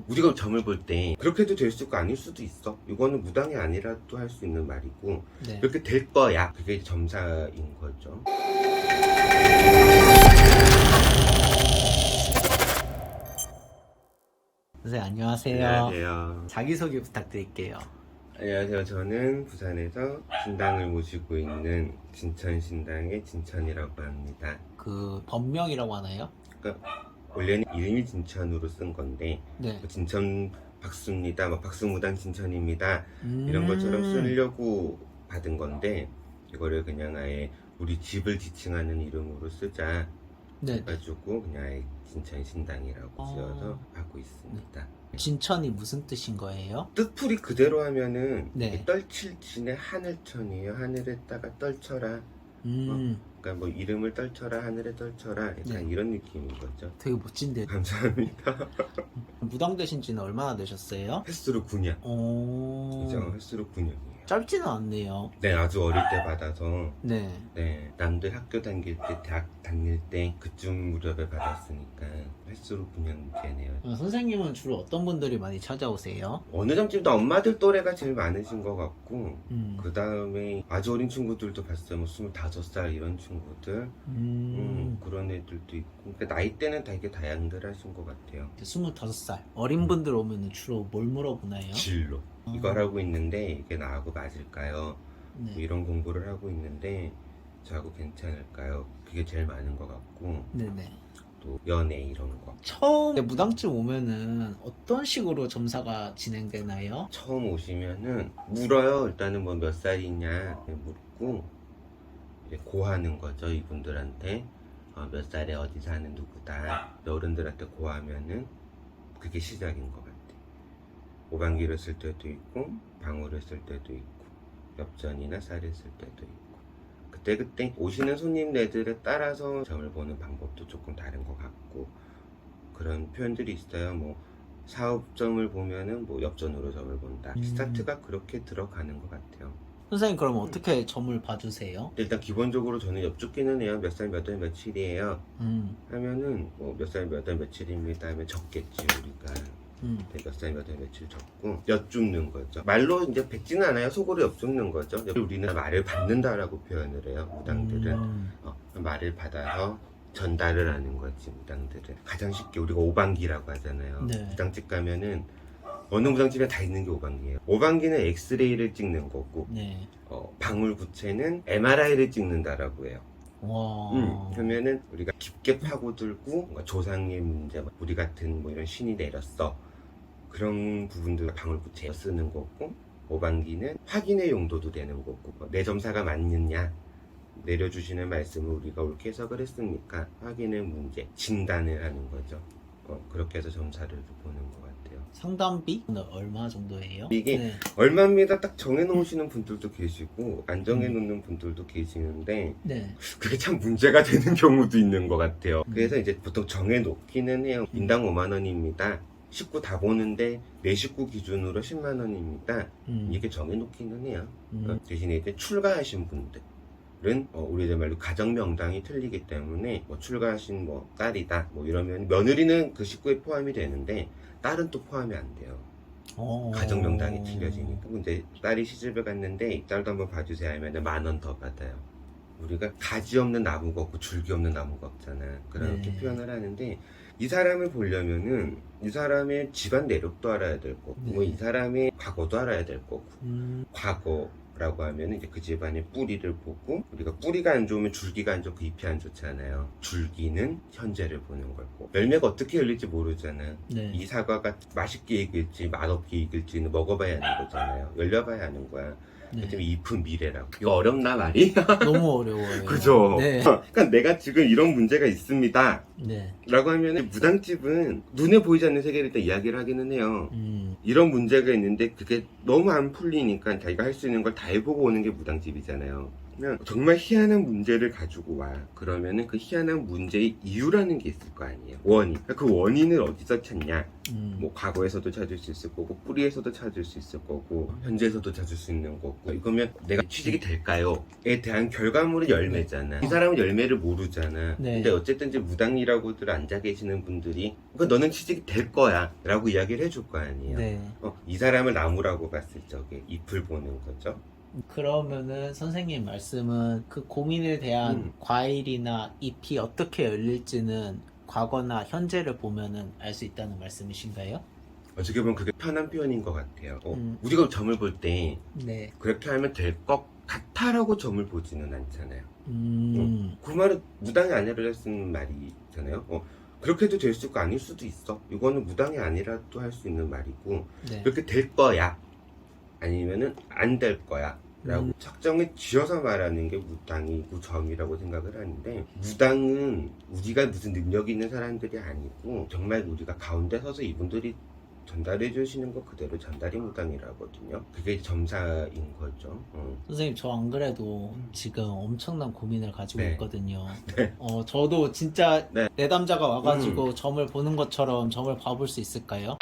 우리가 점을 볼 때 그렇게도 될 수 있고 아닐 수도 있어. 이거는 무당이 아니라도 할 수 있는 말이고 네. 그렇게 될 거야. 그게 점사인 거죠. 선생님 안녕하세요. 안녕하세요. 자기소개 부탁드릴게요. 안녕하세요. 저는 부산에서 신당을 모시고 있는 진천신당의 진천이라고 합니다. 그 법명이라고 하나요? 그러니까 원래는 이름이 진천으로 쓴 건데 네. 진천 박수입니다. 뭐 박수무당 진천입니다. 이런 것처럼 쓰려고 받은 건데 이거를 그냥 아예 우리 집을 지칭하는 이름으로 쓰자 네. 해가지고 그냥 아예 진천신당이라고 지어서 하고 있습니다. 진천이 무슨 뜻인 거예요? 뜻풀이 그대로 하면은 네. 떨칠진의 하늘천이에요. 하늘에다가 떨쳐라. 그러니까 뭐 이름을 떨쳐라, 하늘에 떨쳐라, 약간 네. 이런 느낌인 거죠. 되게 멋진데. 감사합니다. 무당 되신 지는 얼마나 되셨어요? 횟수로 9년. 오. 이제 횟수로 9년이에요. 짧지는 않네요. 네, 아주 어릴 때 받아서 네. 네, 남들 학교 다닐 때, 대학 다닐 때 그쯤 무렵에 받았으니까 횟수로 9년 되네요. 선생님은 주로 어떤 분들이 많이 찾아오세요? 어느 점쯤도 엄마들 또래가 제일 많으신 것 같고 음. 그 다음에 아주 어린 친구들도 봤어요. 뭐 25살 이런 친구들 그런 애들도 있고 그러니까 나이대는 되게 다양들 하신 것 같아요. 25살 어린 분들 오면 주로 뭘 물어보나요? 진로 이걸 하고 있는데 이게 나하고 맞을까요? 뭐 네. 이런 공부를 하고 있는데 저하고 괜찮을까요? 그게 제일 많은 것 같고 네네. 또 연애 이런 거 처음 무당집 오면은 어떤 식으로 점사가 진행되나요? 처음 오시면은 물어요. 일단은 뭐 몇 살이냐 묻고 이제 고하는 거죠. 이분들한테 몇 살에 어디 사는 누구다. 어른들한테 고하면은 그게 시작인 것 같아. 오방기를 쓸 때도 있고 방울을 쓸 때도 있고 엽전이나 쌀을 쓸 때도 있고 그때 오시는 손님네들에 따라서 점을 보는 방법도 조금 다른 것 같고 그런 표현들이 있어요. 뭐 사업점을 보면은 뭐 엽전으로 점을 본다. 스타트가 그렇게 들어가는 것 같아요. 선생님 그럼 어떻게 점을 봐주세요? 일단 기본적으로 저는 엽죽기는 해요. 몇 살 몇 월 며칠이에요 하면은 뭐 몇 살 몇 월 며칠입니다 하면 적겠지 우리가. 몇 살 몇 월 며칠 적고 엿줍는 거죠. 말로 이제 뱉지는 않아요. 속으로 엿줍는 거죠. 우리는 말을 받는다라고 표현을 해요. 무당들은 말을 받아서 전달을 하는 거지. 무당들은 가장 쉽게 우리가 오방기라고 하잖아요. 네. 무당집 가면은 어느 무당집에 다 있는 게 오방기예요. 오방기는 엑스레이를 찍는 거고 네. 방울구체는 MRI를 찍는다라고 해요. 와. 그러면은 우리가 깊게 파고들고 뭔가 조상의 문제, 우리 같은 뭐 이런 신이 내렸어 그런 부분들 방울구체 쓰는 거고 오방기는 확인의 용도도 되는 거고 내 점사가 맞느냐 내려주시는 말씀을 우리가 옳게 해석을 했습니까 확인의 문제 진단을 하는 거죠. 그렇게 해서 점사를 보는 것 같아요. 상담비는 얼마 정도예요? 이게 네. 얼마입니다 딱 정해놓으시는 분들도 계시고 안 정해놓는 분들도 계시는데 네. 그게 참 문제가 되는 경우도 있는 것 같아요. 그래서 이제 보통 정해놓기는 해요. 인당 5만 원입니다. 식구 다 보는데 내 식구 기준으로 10만 원입니다. 이게 정해놓기는 해요. 대신에 이제 출가하신 분들은 우리들 말로 가정명당이 틀리기 때문에 뭐 출가하신 뭐 딸이다 뭐 이러면 며느리는 그 식구에 포함이 되는데 딸은 또 포함이 안 돼요. 가정명당이 틀려지니까. 근데 딸이 시집을 갔는데 이 딸도 한번 봐주세요 하면 10,000원 더 받아요. 우리가 가지 없는 나무가 없고 줄기 없는 나무가 없잖아. 그렇게 네. 표현을 하는데 이 사람을 보려면은 이 사람의 집안 내력도 알아야 될 거고 네. 뭐 이 사람의 과거도 알아야 될 거고 과거라고 하면 이제 그 집안의 뿌리를 보고 우리가 뿌리가 안 좋으면 줄기가 안 좋고 잎이 안 좋잖아요. 줄기는 현재를 보는 거고 열매가 어떻게 열릴지 모르잖아. 네. 이 사과가 맛있게 익을지 맛없게 익을지는 먹어봐야 하는 거잖아요. 열려봐야 하는 거야. 네. 그 잎은 미래라고. 이거 어렵나 말이? 너무 어려워요. 그죠? 네. 그러니까 내가 지금 이런 문제가 있습니다 네. 라고 하면 무당집은 눈에 보이지 않는 세계를 일단 이야기를 하기는 해요. 이런 문제가 있는데 그게 너무 안 풀리니까 자기가 할 수 있는 걸 다 해보고 오는 게 무당집이잖아요. 그냥 정말 희한한 문제를 가지고 와. 그러면은 그 희한한 문제의 이유라는 게 있을 거 아니에요. 원인. 그 원인을 어디서 찾냐? 뭐 과거에서도 찾을 수 있을 거고 뿌리에서도 찾을 수 있을 거고 현재에서도 찾을 수 있는 거고 이거면 내가 취직이 될까요?에 대한 결과물은 열매잖아. 이 사람은 열매를 모르잖아. 네. 근데 어쨌든 이제 무당이라고들 앉아 계시는 분들이 너는 취직이 될 거야 라고 이야기를 해줄 거 아니에요. 네. 이 사람을 나무라고 봤을 적에 잎을 보는 거죠. 그러면은 선생님 말씀은 그 고민에 대한 과일이나 잎이 어떻게 열릴지는 과거나 현재를 보면은 알 수 있다는 말씀이신가요? 어떻게 보면 그게 편한 표현인 것 같아요. 우리가 점을 볼 때 네. 그렇게 하면 될 것 같아라고 점을 보지는 않잖아요. 음. 그 말은 무당이 아니라 쓰는 말이잖아요. 그렇게도 될 수 있고 아닐 수도 있어. 이거는 무당이 아니라도 할 수 있는 말이고 네. 그렇게 될 거야 아니면은 안 될 거야 라고 착정에 쥐어서 말하는 게 무당이고 점이라고 생각을 하는데 무당은 우리가 무슨 능력이 있는 사람들이 아니고 정말 우리가 가운데 서서 이분들이 전달해 주시는 거 그대로 전달이 무당이라거든요. 그게 점사인 거죠. 선생님 저 안 그래도 지금 엄청난 고민을 가지고 네. 있거든요. 네. 저도 진짜 네. 내담자가 와가지고 점을 보는 것처럼 점을 봐볼 수 있을까요?